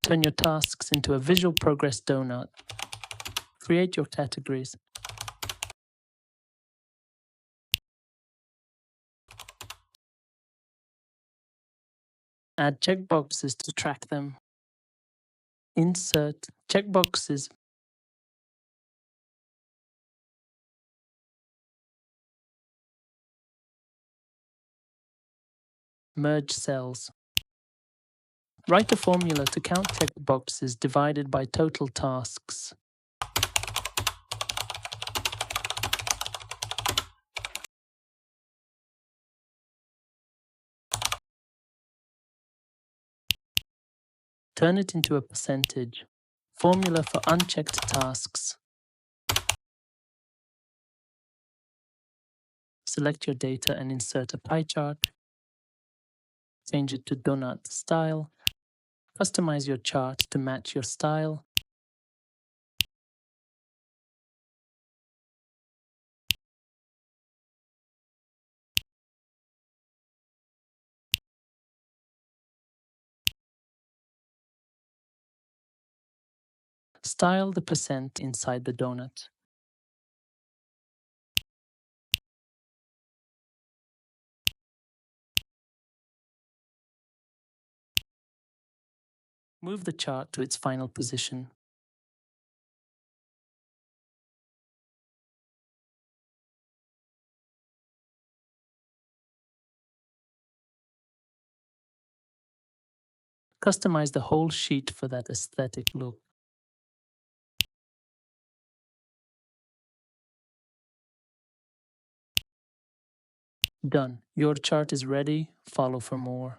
Turn your tasks into a visual progress donut. Create your categories. Add checkboxes to track them. Insert checkboxes. Merge cells. Write a formula to count checkboxes divided by total tasks. Turn it into a percentage. Formula for unchecked tasks. Select your data and insert a pie chart. Change it to donut style. Customize your chart to match your style. Style the percent inside the donut. Move the chart to its final position. Customize the whole sheet for that aesthetic look. Done. Your chart is ready. Follow for more.